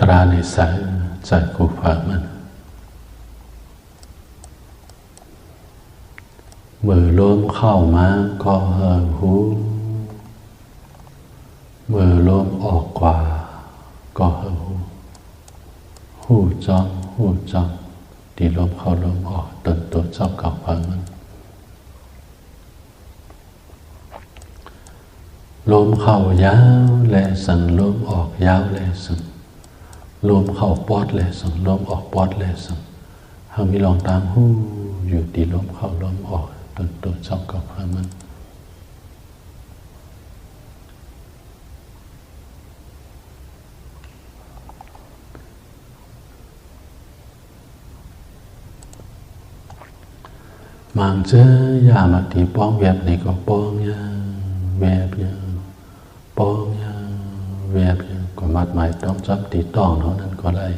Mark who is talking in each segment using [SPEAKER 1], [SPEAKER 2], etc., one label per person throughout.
[SPEAKER 1] ตราในสายใจกูฝากมันมือลมเข้ามาก็เหินหูมือลมออกกว่าก็เหินหูจ้องที่ลมเข้าลมออกตนตัวเจ้าเก่าฝากมันลมเข้ายาวแลสั่งลมออกยาวแลสั่งลมเข้าปอดแลสั่งลมออกปอดแลสั่งหากมีลองตามหูอยู่ที่ลมเข้าลมออกตนตัวเจ้าเก่าฝากมันมังเจอยามาตีป้องเวียบนี่ก็ป้องยาเวียบยาป้องยาเวียบยาก็มัดหมายต้องจับตีต้องเท่านั้นก็ได้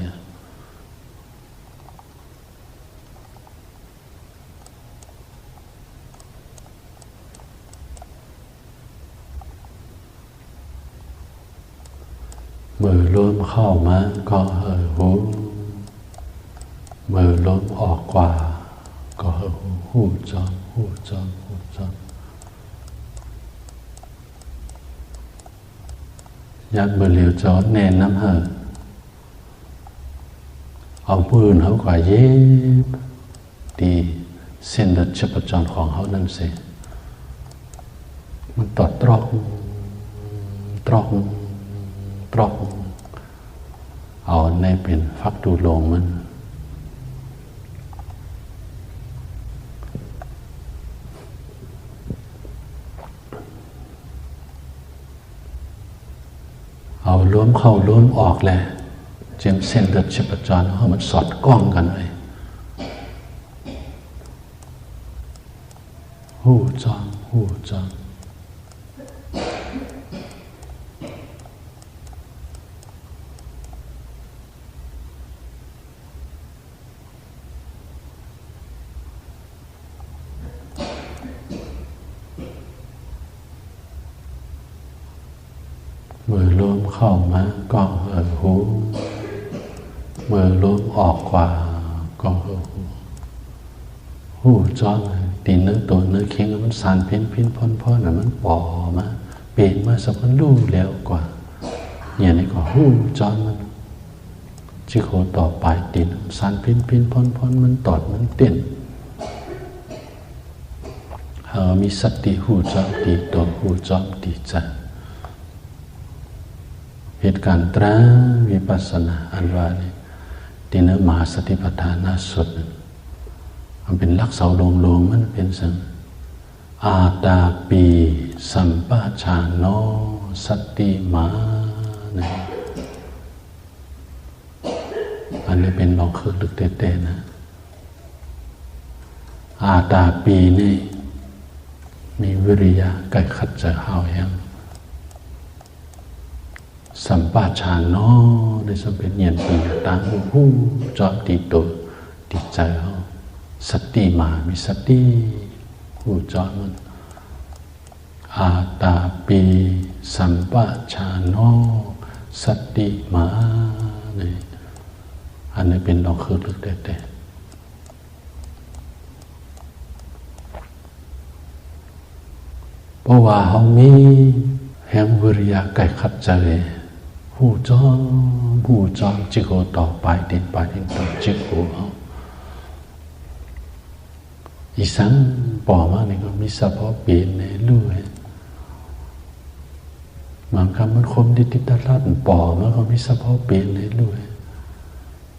[SPEAKER 1] มือลมเข้ามาก็เห่อหูมือลมออกกว่าก็เห่อหูจ้องยัดมือเหลียวจอดแน่นน้ำเห่อเอาปืนเขากว่าเย็บดีเส้นเลือดชีพจรของเขานั่นสิมันตอดตรอกเอาในเป็นฟักดูลงมันเอาล้มเข้าล้มออกแหละเจมเส้นเลือดชีพจรเขามันสอดกล้องกันเลยหูจองมือลมเข้ามาก็เห่อหูมือลมออกกว่าก็เห่อหูจ้องตีเนื้อตัวเนื้อเคียงมันสานพินพ่อนมันป่อมาเปลี่ยนมาสักมันลู่แล้วกว่าอย่างนี้ก็หูจ้องมันชิโคต่อไปตีนสานพินพ่อนมันตอดมันเต้นมีสติหูจ้องตีตัวหูจ้องตีใจเหตุการณ์ตราวิปัสสนาอันว่านี่ที่เนื้อมหาสติปัฏฐานสุดมันเป็นลักเสาโลงมันเป็นสังอาตาปีสัมปชานโนสติมาเนี่ยอันนี้เป็นลองคือลึกเต้ๆนะอาตาปีนี่มีวิริยะใกล้ขัดจะเฮายังสัมปชานโนในสมเป็นเนียนปีต่างหูจอดตีตัวติดใจเขาสติมามีสติหูจอดมันอาตาปีสัมปชานโนสติมาเนี่ยอันนี้เป็นลองคือลึกแต่เพราะว่าเขามีแห่งวิริยะไก่ขัดใจหูจ้องจิโกต่อไปดินต่อจิโกเขาอีสังปอมาเนี่ยก็มีสะพอเปลี่ยนในลู่บางคำมันคมดิตลัดปอมาก็มีสะพอเปลี่ยนในลู่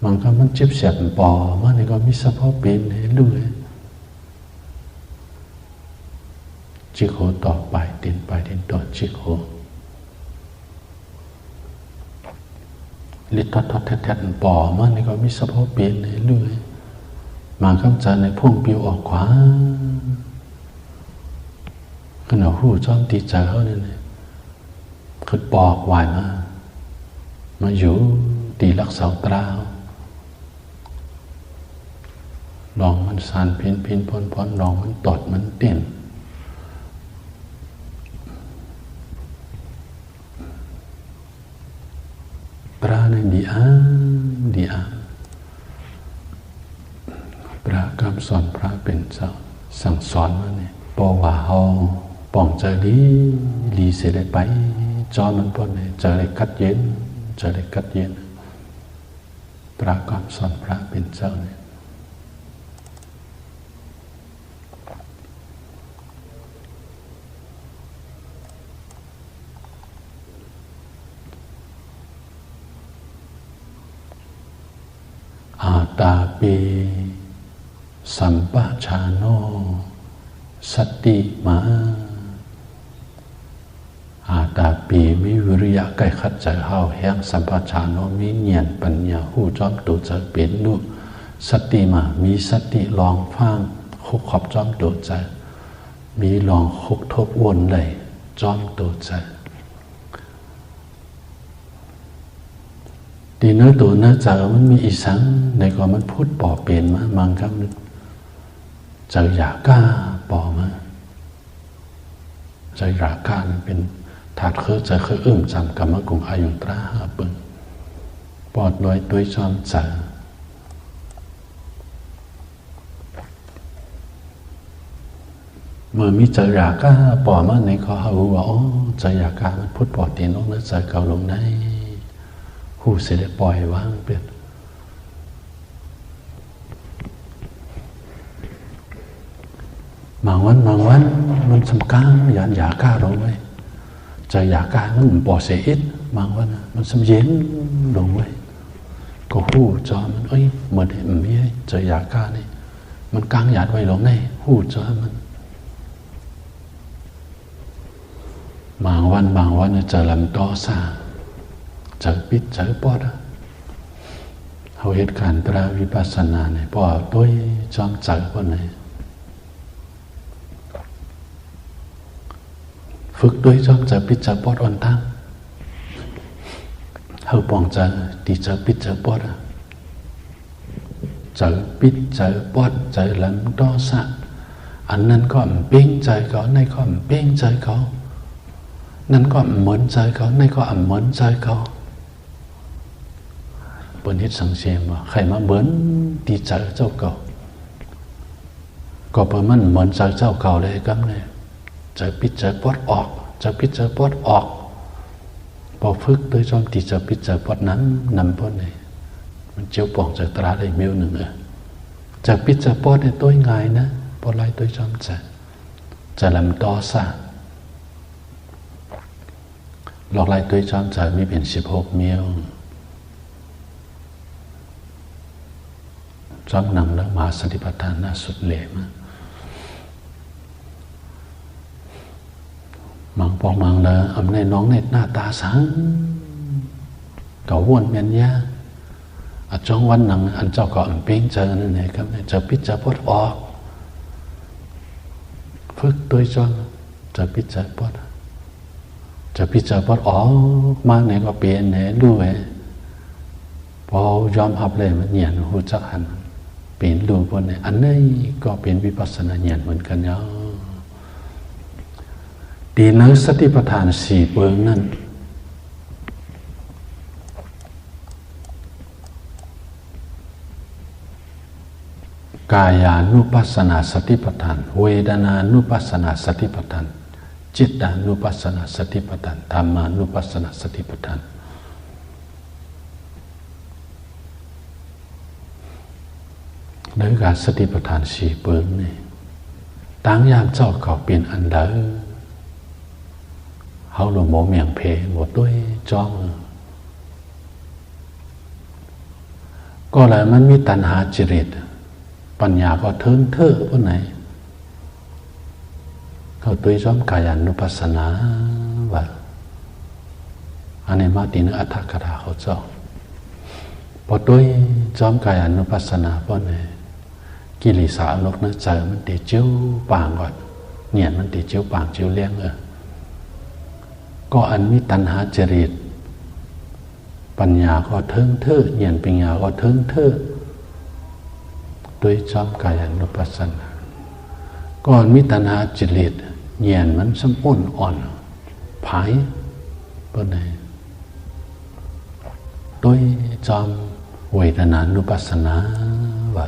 [SPEAKER 1] บางคำมันเจ็บเสียบปอมาเนี่ยก็มีสะพอเปลี่ยนในลู่จิโกต่อไปดินต่อจิโกลิดทอดแท้ๆปอมันนี่ก็มีสะโพกเปลี่ยนเรื่อยมาคำจานในพุ่งปิวออกขวาขณะหูจ้องตีใจเขาเนี่ยคือปอกวายมาอยู่ตีลักเสาตราลองมันสานพินพ่นลองมันตดมันเต้นตราใน ดีอาพระคำสอนพระเป็นเจ้าสั่งสอนมาเนี่ยปอว่าเฮาป่องเจอลีเสียได้ไปจอมันปนเนี่ยเจอได้กัดเย็นพระคำสอนพระเป็นเจ้าเนี่ยอาตาปีสัมปชาโนสติมาอาตาปีมีวิริยะใกล้ขัดใจเฮาแห่งสัมปชาโนมีเงียนปัญญาหู้จอมตัวใจเป็นลูกสติมามีสติลองฟังคุกขอบจอมตัวใจมีลองคุกทบวนเลยจอมตัวใจดีเนื้อตัวเนื้อใจมันมีอีสังในก่อนมันพูดป่อเป็นมาบางครั้งใจอยากกล้าป่อมาใจอยากกล้ามันเป็นถาดใจจำกับมะกุงอายุตราหาปึงปอดลอยตัวจอมใจเมื่อมีใจอยากกล้าป่อมาในข้อหาว่าอ๋อใจอยากกล้ามันพูดป่อตีนลงเนื้อใจเก่าลงในผู้เสด็จปล่อยว่างเป็นบางวันมันสำคัญอยากกล้าลงไว้ใจอยากกล้ามันปล่อยเสียอิดบางวันมันสำเย็นลงไว้ก็หู้จอมันเหมือนเห็นมีใจอยากกล้านี่มันกลางหยาดไว้ลงในหู้จอมันบางวันจะลำต่อซาเจอปิดเจอปอดเอาเหตุการณ์ตราวิปัสสนาเนี่ยพอตัวจอมเจอคนไหนฝึกด้วยจอมเจอปิดเจอปอดอ่อนตั้งเอาปองเจอดีเจอปิดเจอปอดเจอปิดเจอปอดเจอลำต่อซาอันนั้นก็เป้งใจเขาในก็เป้งใจเขานั่นก็เหมือนใจเขาในก็เหมือนใจเขาบนฮิตสังเสียมาใครมาเหมือนดีใจเจ้าเก่าก็ประมันเหมือนใจเจ้าเก่าเลยครับเนี่ยใจปิดใจปอดออกใจปิดใจปอดออกพอฝึกโดยจอมติใจปิดใจปอดนั้นนำพอดเนี่ยมันเจียวป่องใจตราได้เมียวหนึ่งใจปิดใจปอดเนี่ยตัวง่ายนะพอไล่ตัวจอมใจลำต่อซาหลอกไล่ตัวจอมใจมีเป็น16เมียวจอมหนังแล้วมาสติปัฏฐานน่าสุดเหล่มามังปองมังเลยอำในน้องในหน้าตาสังเก่าวนเมียนยาอาจงวันหนังอันเจ้าก็อันเป้งเจอนั่นเองครับจะพิจารณาพดออกฝึกตัวจอมจะพิจารณาพดจะพิจารณาพดออกมาไหนก็เปลี่ยนไหนด้วยพอยอมรับเลยมันเหยียนหูจักหันเป็นรูปเนี่ยอันนี้ก็เป็นวิปัสสนาญาณเหมือนกันเนาะดีเนื้อสติปัฏฐาน4เบื้องนั้นกายานุปัสสนาสติปัฏฐานเวทนานุปัสสนาสติปัฏฐานจิตตานุปัสสนาสติปัฏฐานธรรมานุปัสสนาสติปัฏฐานโดยการสติปัฏฐาน4เบื้องนี่ตั้งยามเจ้าเขาเป็นอันเดอเขาหลวงโมเมียงเพหมดด้วยจ้องก็เลยมันมีตัณหาจริตปัญญาก็เทิงเถอะพวกไหนเขาตัวจ้อมกายันุปัสสนาว่าอันนี้มาตีนอัตถกถาเขาเจ้าพอตัวจ้อมกายันุปัสสนาพวกไหนกิเลสอนกนั้นใจมันติดเจียวปางก่อนเนี่ยมันติดเจียวปางเจียวเลี้ยงก็อันมีตัณหาจริตปัญญาก็เทิงเถอะเนี่ยปัญญาก็เทิงเถอะโดยจอมกายันุปัสสนาก็มีตัณหาจริตเนี่ยมันสมบูรณ์อ่อนผายปนไหนโด tôi cho Vedana Nupassana và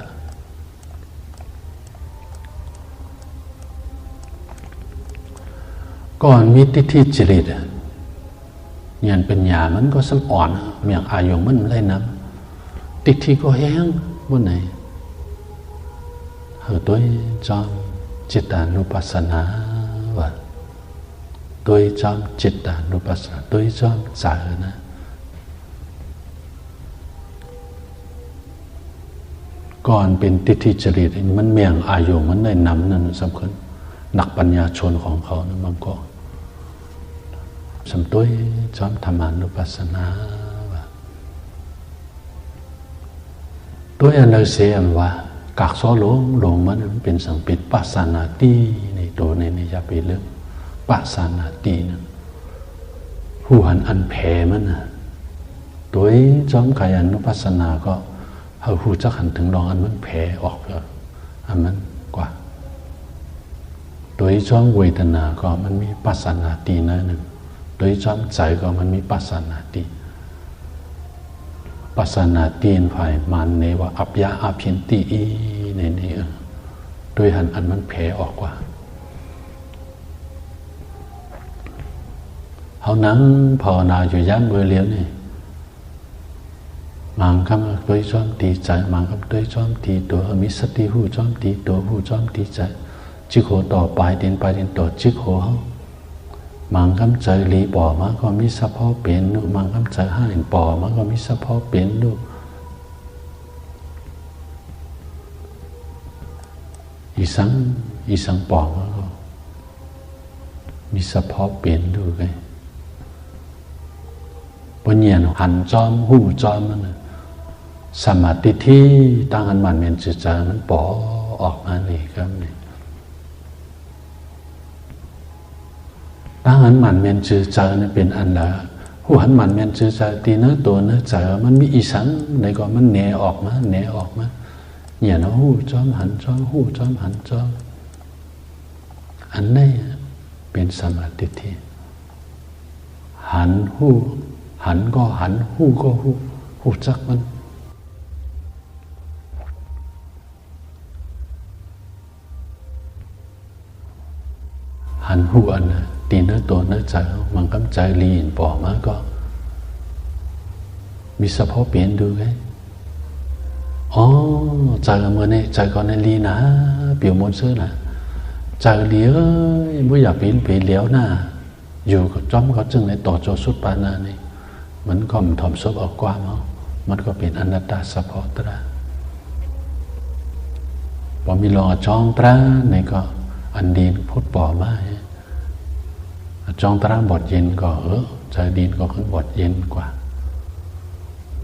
[SPEAKER 1] cònมีทิฏฐิจริตยันเป็นหยามันก็สมอ่อนเมียงอายงมันเลยน้ำทิฏฐิก็แห้งบนไหนtôi trong Chittanupassana và tôi trong Chittanupassana tôi trong giảiนะก่อนเป็นทิฏฐิจริตมันเมียงอายุมันได้นำนั่นสำคัญนักปัญญาชนของเขานะมันก็สำตัวจอมธรรมานุปัสสนาตัวอันเราเสียว่ากักซ้อลงมันเป็นสังปิดปัสสานาตีในตัวในจะเป็นเรื่องปัสสานาตีนั่นผู้หันอันแผ่มันนะตัวจอมกายอนุปัสสนาก็เขาผู้จักหันถึงลองอันมันแผ่ออกแล้วอันมันกว่าโดยจอมเวทนาก็มันมีปัสสานาตีนั่นหนึ่งโดยจอมใจก็มันมีปัสสานาตีปัสสานาตีนฝ่ายมันในว่าอัปยาอาภินติอีในนี้โดยหันอันมันแผ่ออกกว่าเขานั่งภาวนาอยู่ย่านเบอร์เลี้ยวนี่มังคำโดยจอมตีใจมังคำโดยจอมตีตัวมีสติหูจอมตีตัวหูจอมตีใจจิโขต่อไปเดินต่อจิโขเขามังคำใจลีป่อมาก็มีสะพอเปลี่ยนลูกมังคำใจห้าเห็นป่อมาก็มีสะพอเปลี่ยนลูกอีสังป่อมาก็มีสะพอเปลี่ยนลูกไงปัญญาหันจอมหูจอมมันสมาธิที่ตั้งอันมันเมียนจิตใจมันป่อออกมานี่ครับนี่ตั้งอันมันเมียนจิตใจนี่เป็นอันละหูหันมันเมียนจิตใจตีเนื้อตัวเนื้อใจมันมีอีสังในก็มันแหนออกมาเนี่ยนะหูจอมหันจอมหูจอมหันจอมอันนี้เป็นสมาธิที่หันหูหันก็หันหูก็หูจักมันหันหูอันนะตีเนื้อตัวเนื้อใจมันกำใจลีนป่อมาก็มีสะพอเปลี่ยนดูไงอ๋อใจกับมือเนี่ยใจก่อนในลีนะเปี่ยวมนซื้อนะใจเลี้ยวไม่อยากเปลี่ยนเลี้ยวหน้าอยู่กับจ้อมก็จึงในต่อโจสุดปานานี่มันก็มันถ่อมซบออกกว่ามันก็เป็นอนัตตาสะพอตระพอมีลองจ้องตระในก็อันดีนพูดป่อมาจ้องตระบทเย็นก็ใจดีนก็ขึ้นบทเย็นกว่า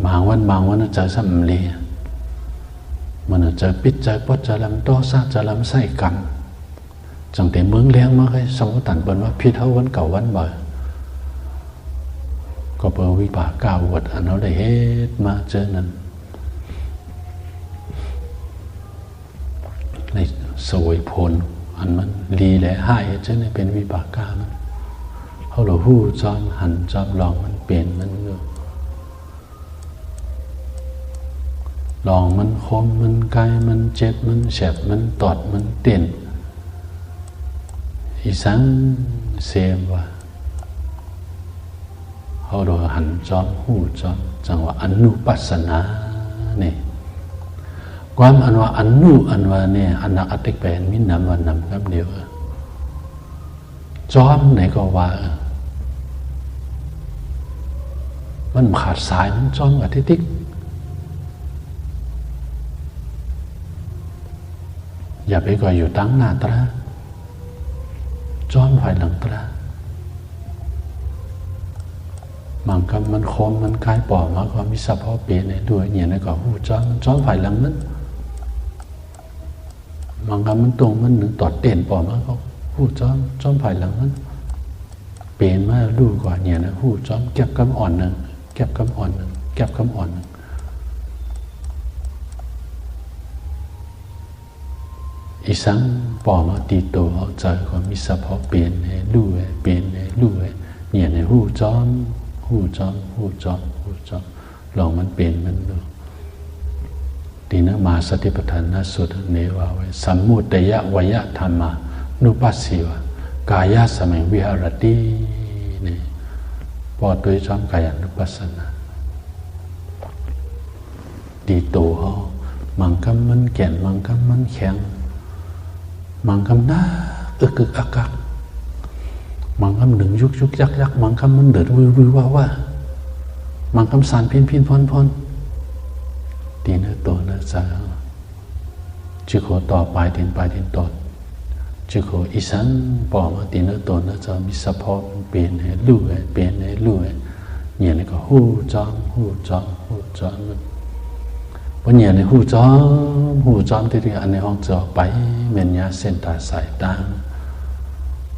[SPEAKER 1] บางวันใจสัมลีมันใจปิดใจปดใจลำโตซาใจลำไส้กันจังแต่เมืองเลี้ยงมาให้สมมติตันเป็นว่าพิษเท่าวันเก่าวันบ่อยก็เปิดวิบากก้าววัดอันเราได้เฮ็ดมาเจอนั้นในสวยผลอันมันลีและให้เจอในเป็นวิบากก้ามันเขาเราหู้จอมหันจอมลองมันเปลี่ยนมันลองมันคมมันไกลมันเจ็บมันแฉบมันตอดมันเต้นอีสังเสียมว่าเขาโดยหันจอมหูจอมจังว่าอนุปัสสนาเนี่ยความอันว่าอนุอันว่าเนี่ยอนาอัติแปลนมินำวันนำครับเดียวจอมไหนก็ว่ามันขาดสายมันจอมกับทิฏอย่าไปก่ออยู่ตั้งหน้าตราจอมฝ่ายหลังตรามังคำมันคมมันคล้ายป่อมาก็มีสะพอเปลี่ยนในด้วยเนี่ยนะก็หูจอมฝ่ายหลังมันมังคำมันตรงมันหนึ่งตอดเด่นป่อมาก็หูจอมฝ่ายหลังมันเปลี่ยนมาดูก่อนเนี่ยนะหูจอมเก็บคำอ่อนหนึ่งเก็บคำอ่อนหนึ่งเก็บคำอ่อนหนึ่งอีสังป่อมาตีตัวเอาใจก็มีสะพอเปลี่ยนในลู่เปลี่ยนในลู่เนี่ยในหูจอม ลองมันเปลี่ยนมันดูดีนะมาสติปัฏฐานสุดเนวาไว้สัมมุตยะวยะธรรมานุปัสสิวะกายะสมัยวิหารตินี่พอตัวจอมกายานุปัสสนาดีตัวเขามังคำมันแก่นมังคำมันแข็งมังคำน่าอึกอักมังคำหนึ่งยุกยักมังคำมันเดือดวือว่ามังคำสารพินพรดีนะตัวนะสาจิโกต่อไปถึงตอดจิโกอีสันปอมาดีนะตัวนะจะมีสะพอมันเปลี่ยนให้ลู่เปลี่ยนให้ลู่เนี่ยนี่ก็หูจอมมันเพราะเนี่ยในหูจอมที่เรียกอันในห้องจะไปเมียนยาเส้นตาสายตา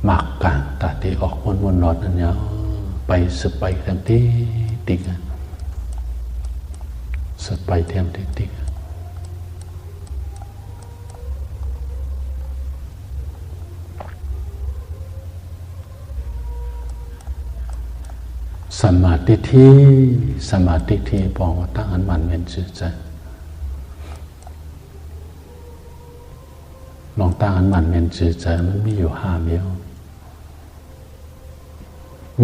[SPEAKER 1] หมักกลางตาที่ออกวนนอนนั่นเนี่ยไปสืบไปเต็มที่ติกันสืบไปเต็มที่ติกันสมาธิที่บอกว่าตั้งอันมันเป็นชื่อใจลองตั้งอันมันเป็นชื่อใจมันมีอยู่5เดียว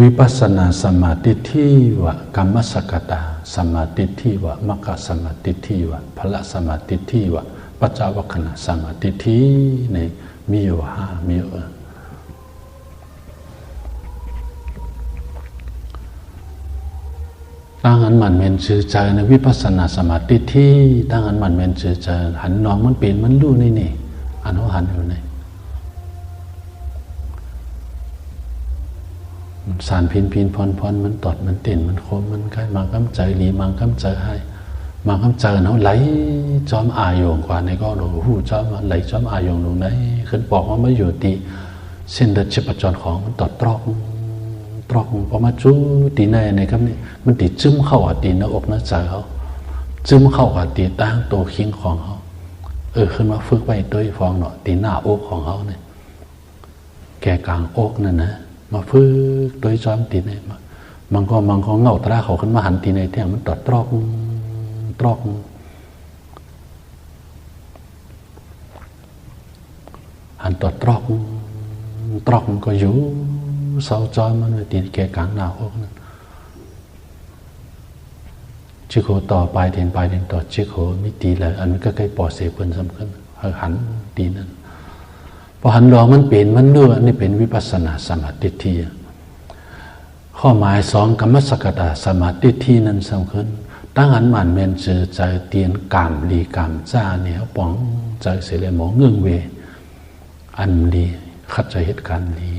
[SPEAKER 1] วิปัสสนาสมาธิที่วะกัมมสกตาสมาธิที่วะมัคคะสมาธิที่วะพละสมาธิที่วะปัจจวัคคณสมาธิที่ในมีอยู่5มีอยู่ตั้งอันมันเป็นชื่อใจในวิปัสสนาสมาธิที่ตั้งอันมันเป็นชื่อใจหันน้องมันเปลี่ยนมันรู้นี่อันเขาหันอยู่ในมันสารพินพรมันตอดมันเต้นมันโคมมันใกล้มังคำใจหลีมังคำใจให้มังคำใจเขาไหลจอมอายงกว่าในก็หนูหูจอมไหลจอมอายงลงไหนขึ้นบอกว่าไม่อยู่ตีเส้นเลือดชีพจรของมันตอดตรอกพอมาจู้ตีในครับนี่มันตีจึ้มเข้าตีหน้าอกหน้าใจเขาจึ้มเข้าตีตั้งตัวคิงของเขาขึ้นมาฝึกไปด้วยฟองหน่อยตีหน้าอกของเขาเนี่ยแกกลางอกนั่นนะมาฝึกโดยจอมตีในมันก็เงาตราเขาขึ้นมาหันตีในเที่ยงมันตรอกหันตรอกมันก็อยู่เสาจอมมันตีแกกลางหน้าอกนั่นจิโกต่อไปเทียนต่อจิโกมิตีเลยอันนี้ก็ใกล้ปอดเสียเพิ่นสำคัญหันตีนั่นพอหันรอมันเปลี่ยนมันเลื่อนนี่เป็นวิปัสสนาสมาธิที่ข้อหมาย2กัมมสกตาสมาธิที่นั้นสำคัญตั้งอันมันเมนจือใจเตียนกามลีกามจ้าเนี่ยป๋องใจเสียเลยหมอเงื่องเวอันลีขัดใจเหตุการณ์ลี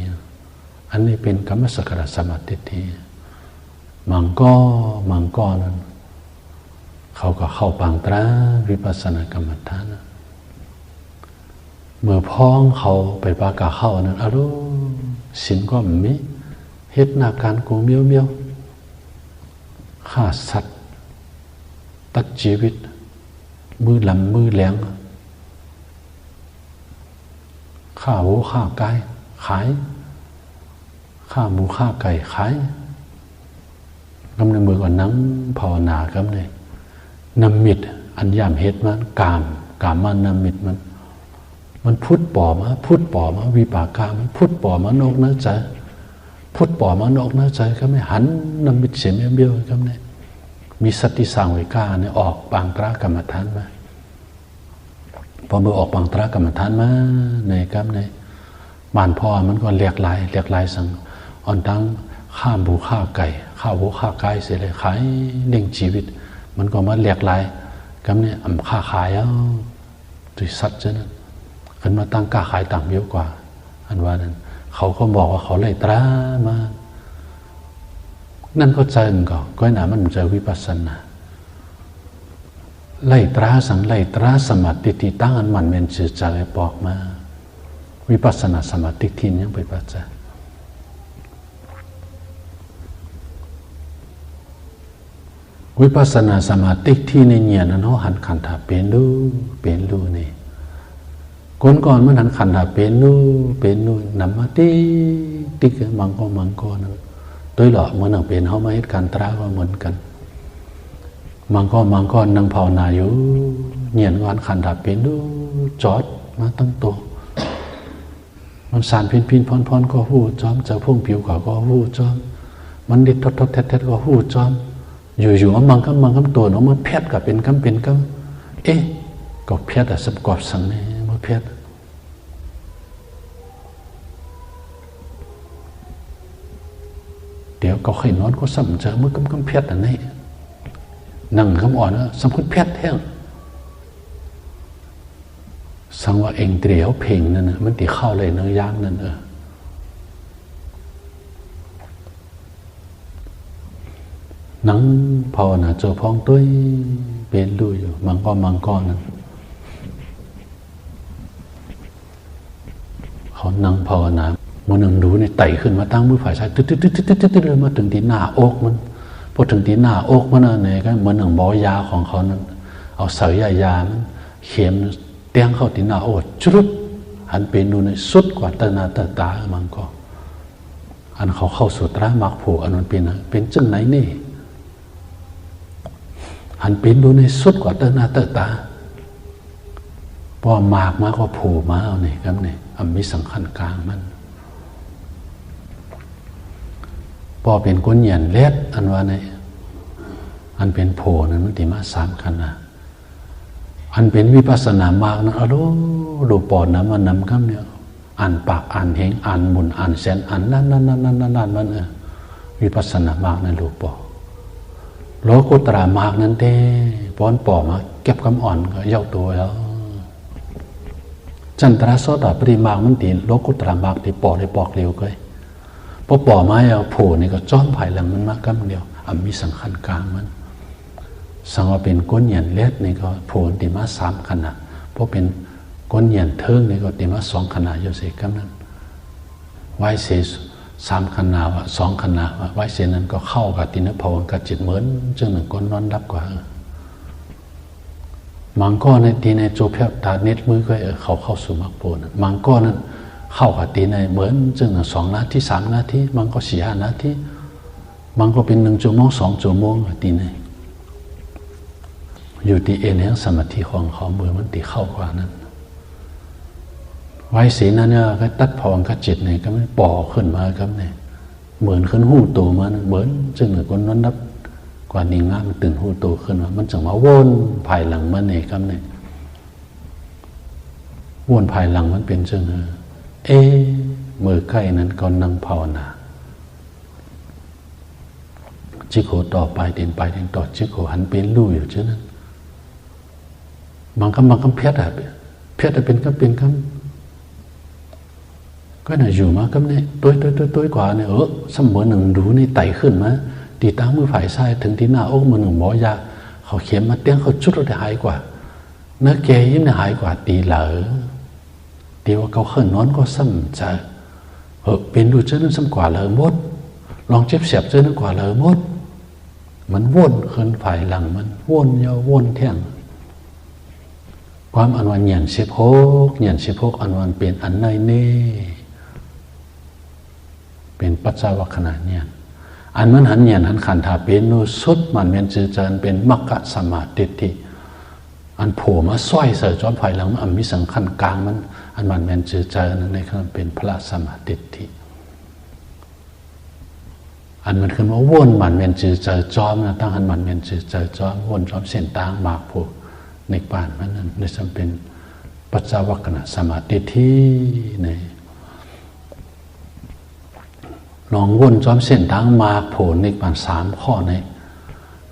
[SPEAKER 1] อันนี้เป็นกัมมสกตาสมาธิที่มังก็นั้นเขาก็เข้าปังตราวิปัสสนากรรมฐานเมื่อพ้องเขาไปปากาเข้านั้นอรุสินก็มีเหตุนาการกูเมียวฆ่าสัตว์ตัดชีวิตมือลำมือแหลงฆ่าวัวฆ่าไก่ขายฆ่าหมูฆ่าไก่ขายกำในมือก่อนนั่งภาวนากำในนำมิดอันยามเฮ็ดมันกามมันนำมิดมันพุทธป่อมาวิปากามันพุทธป่อมานอกเนื้อใจพุทธป่อมานอกเนื้อใจก็ไม่หันนำมิดเสียมเบี้ยวก็ไม่มีสติสังเวกาเนี่ยออกปังตรากรรมฐานมาพอเมื่อออกปังตรากรรมฐานมาในกับในบ้านพ่อมันก็เรียกลายสั่งอ่อนตั้งข้ามบูฆ่าไก่ข้าววัวฆ่าไก่เสียเลยขายเลี้ยงชีวิตมันก็มาเรียกลายกับเนี่ยค่าขายตุยสัตว์เช่นนั้นขึ้นมาตั้งค่าขายต่างเยอะกว่าอันว่านั้นเขาก็บอกว่าเขาไล่ตรามานั่นก็ใจมันก็หนามันใจวิปัสสนาไล่ตราสมาธิที่ตั้งอันมันเป็นชื่อใจบอกมาวิปัสสนาสมาธิที่ยังไปปัจจัยวิปัสสนาสมาธิที่ในเงียนั้นเขาหันขันธาเป็นรู้นี่ก่อนมันหันขันธาเป็นรู้นำมาติ๊กมังก็นั่นโดยหล่อเหมือนเป็นเขามาเหตุการตราก็เหมือนกัน มันก็นั่งภาวนาอยู่เหยียนงานขันดับเป็นดูจอดมาตั้งตัวมันสารพินพรก็หู้จอมเจอพุ่งผิวก็หู้จอมมันดิดทดแท้ก็หู้จอมอยู่มันก็ตัวเนาะมันเพชรกับเป็นกำเอ๊ะก็เพชรแต่สกอบสังเนี่ยมันเพชรเดี๋ยวก็ค่อยนอนก็ซ้ำเจอมือกำเพชรอันนี้นั่งคำอ่อนนะสมคุติเพชรแท้สังว่าเองเดี๋ยวเพลงนั่นนะมันตีเข้าเลยเนื้อย่างนั่นนั่งภาวนาเจอพ้องตุ้ยเป็นดูอยู่มังก็นั่นเขานั่งภาวนามันนึงดูในไต่ขึ้นมาตั้งมือฝ่ายซ้ายตึ๊ดมาถึงที่หน้าอกมันพอถึงที่หน้าอกมันเนี่ยก็เหมือนหนังบอยาของเขานั้นเอาเสยยามันเข็มเตียงเข้าที่หน้าอกจุดหันเป็นดูในสุดกว่าตามันก็อันเขาเข้าสู่ตรามักผูอันนั้นเป็นจังไหนนี่หันเป็นดูในสุดกว่าตาพอมากมาก็ผูมาเอาเนี่ยครับเนี่ยมีสังขารกลางมันพอเป็นก้นเหยียนเล็ดอันว่าเนี่ยอันเป็นโผนั้นมันติมา3ขนาดอันเป็นวิปัสสนามากนะดูปอดนะมันนำคำเนี่ยอ่านปากอ่านเหงอ่านบุญอ่านแสนอ่านนั่นมันวิปัสสนามากนั่นดูปอดโลกุตระมากนั้นเต้ป้อนปอมาเก็บคำอ่อนก็เย้าตัวแล้วจันทราโสดาปริมากมันตีโลกุตระมากที่ปอได้ปอกเร็วก็พอปอมาเอาโผนี่ก็จ้อมภายหลังมันมากคำเดียวมีสังขารกลางมันสังว่าเป็นก้นเหยียนเล็ดนี่ก็โผล่ตีมา3ขนาดเพราะเป็นก้นเหยียนเทิงนี่ก็ตีมา2ขนาดอยู่เสียคำนั้นไว้เสีย3ขนาด2ขนาดไว้เสียนั้นก็เข้ากับตินภาวกับจิตเหมือนจึงหนึ่งก้นนอนรับกว่ามังก็ในตีในโจเพียตาเน็ตมือก็เข้าสู่มรรคผลมังก็นั้นเข้ากับตีในเหมือนจึงหนึ่ง2 นาที3 นาทีมังก็4 5 นาทีมังก็เป็น1 ชั่วโมง2 ชั่วโมงตีในอยู่ที่เอ็นแห่งสมาธิของเขาเมื่อมันตีเข้ากว่านั้นไว้สีนั้นเนี่ยก็ตัดพองกับจิตเนี่ยก็ไม่ปอขึ้นมาครับเนี่ยเหมือนขึ้นหูโตมาเหมือนจึงเหมือนคนนั้นนับกว่านิ่งง่ามันตื่นหูโตขึ้นมามันจึงมาวนภายหลังมันเนี่ยครับเนี่ยวนภายหลังมันเป็นจึงมือใกล้นั้นก็นั่งภาวนาจิโกต่อไปเดินต่อจิโกหันเป็นลู่อยู่เช่นนั้นบางคำเพชรเป็นคำก็น่ะอยู่มาคำนี้ตัวกว่าเนี่ยเสมอหนึ่งดูนี่ไต่ขึ้นมาตีตั้งมือฝ่ายซ้ายถึงที่หน้าอกมือหนึ่งหมอยาเขาเขียนมาเตี้ยงเขาชุดเราได้หายกว่าเนื้อแกยิ้มได้หายกว่าตีเหลอตีว่าเขาขึ้นนอนก็ซ้ำใจเป็นดูเจ้านั้นซ้ำกว่าเหลอมดลองเจ็บเสียบเจ้านั้นกว่าเหลอมดมันวนขึ้นฝ่ายหลังมันวนยาววนแท่งความอันวันเหยียน16อันวันเป็นอันในเน่เป็นปัจจวัคขณะเนี่ยอันมันหันเหยียนหันขันธาเป็นโนสุดมันเป็นจืดเจริญเป็นมรรคสมาธิอันโผล่มาซ้อยเสือจอมไฟหลังมันมีสังขันกลางมันอันมันเป็นจืดเจริญในขณะเป็นพระสมาธิอันมันขึ้นว่าวนมันเป็นจืดเจริญจอมนะตั้งอันมันเป็นจืดเจริญจอมวนจอมเส้นต่างมากผูกในป่านมันนั้นในจำเป็นปัจจวัคขณะสมาธิที่ในลองวนจอมเส้นทางมาโผล่ในป่าน3 ข้อใน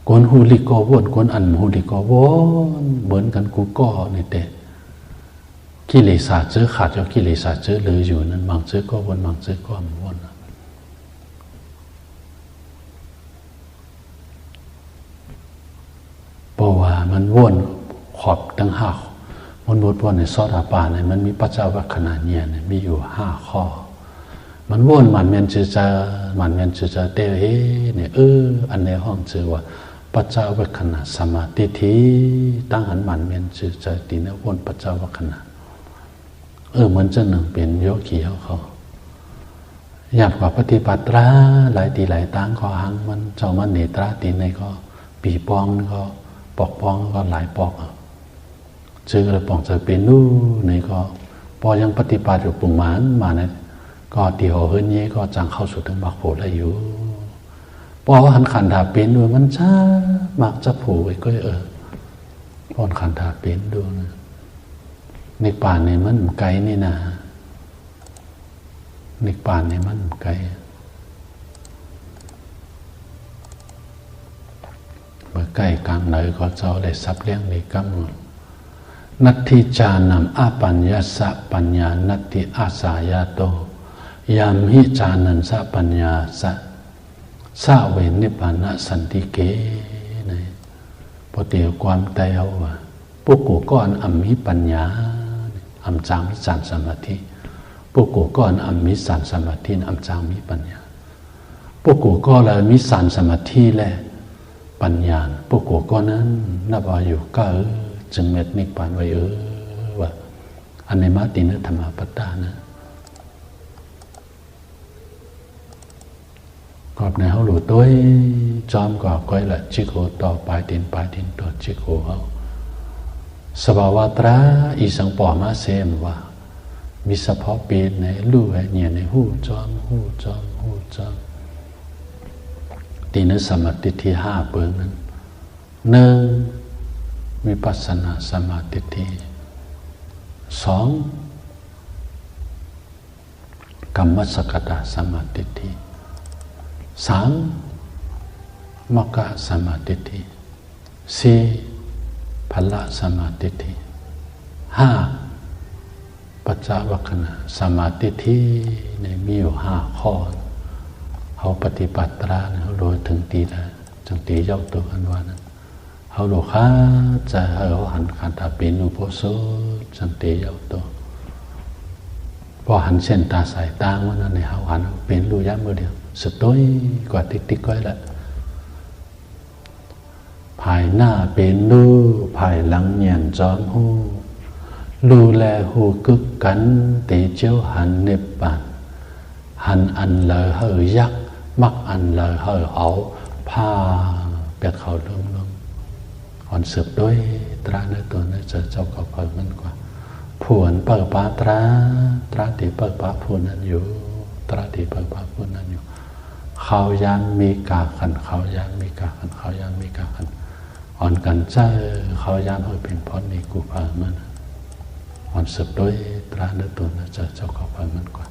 [SPEAKER 1] กวนหูลิกอวนกวนอันหูลิกอวนเหมือนกันกูก็ในเตะกิเลสเจอขาดจากกิเลสเจอเลยอยู่นั้นบางเจอก็วนบางเจอก็มันวนเพราะว่ามันวนขอบทั้ง5มันวนในซอดาปาเนี่ยมันมีปัจจวัคขณะเนี่ยมีอยู่5 ข้อมันวนมันเมนจือจะเตะเนี่ยอันในห้องจือว่าปัจจวัคขณะสมาธิที่ตั้งหันมันเมนจือจะตีนวนปัจจวัคขณะเหมือนจะหนึ่งเป็นโยคีเขาอยากกว่าปฏิบัติหลายตีหลายตั้งก็หังมันเจ้ามันเนตราตีในก็ปีปองก็ ปอกปองก็หลายปอกเจอเลยปองเจอเป็นนู่นนี่ก็พอยังปฏิบัติอยู่ปุ่มมันมาเนี่ยก็เดี๋ยวเฮิรนเย่ก็จังเข้าสู่ถึงมรรคผลได้อยู่พอหันขันถาเป็นด้วยมันช้ามักจะผูกไว้ก็พอนขันถาเป็นด้วยนะในป่านเนี่ยมันไกลนี่นะในป่านเนี่ยมันไกลเมื่อใกล้กลางไหนก็เจ้าได้ซับเลี้ยงในกำนัตถิจานามอาปัญญาสะปัญญานัตถิอาสายาโตยามหิจานันสะปัญญาสะสะเวนิพพานะสันติเกนะพอเดียวความเตียวว่าพวกกูก็อัมมิปัญญาอัมจางมิสันสมาธิพวกกูก็อัมมิสันสมาธิอัมจางมิปัญญาพวกกูก็เลยมิสันสมาธิแหละปัญญาพวกกูก็นั้นนับว่าอยู่ก็จึงเม็ดนิพพานไว้ว่าอันในมาตินธรรมปัตตานะกอบในเขาหลุดตัวจอมก็ก้อยละจิโกต่อปลายตินต่อจิโกเขาสภาวะตราอีสังปอมาเสมว่ามีเฉพาะปีในลู่ไอ้เนี่ยในหูจอมตีนสมาธิที่5เปิงนั้น1วิปัสสนาสมาธิที่2กัมมัสกตาสมาธิที่3มรรคสมาธิที่4พละสมาธิที่5ปัจจวัคคณะสมาธิที่ในมีอยู่5ข้อเขาปฏิบัติตราเขาโดยถึงตีแล้วจังตีเจ้าตัวกันว่านั้นเขาโลค่าจะเขาหันขันตาเป็นอุปโสจังตีเจ้าตัวพอหันเส้นตาสายตาว่านั้นในเขาหันเป็นรูย้ำมือเดียวสุดต้อยกว่าติ๊กก้อยละภายหน้าเป็นรูภายหลังเงียนจอมหูรูแลหูกึกกันตีเจ้าหันเนบปันหันอันเลยเฮยักมักอันเลยเฮเอาผ้าเปียกเขาลงอ่อนเสือบด้วยตราเนื้อตัวเนื้อเจ้าเขาเปิดมันกว่าผวนเปิดปาตราตีเปิดปาผวนนั้นอยู่ตราตีเปิดปาผวนนั้นอยู่เขายานมีกาขันเขายานมีกาขันอ่อนกันเจ้าเขายานให้เป็นพ้นในกูพามันอ่อนเสือบด้วยตราเนื้อตัวเนื้อเจ้าเขาเปิดมันกว่า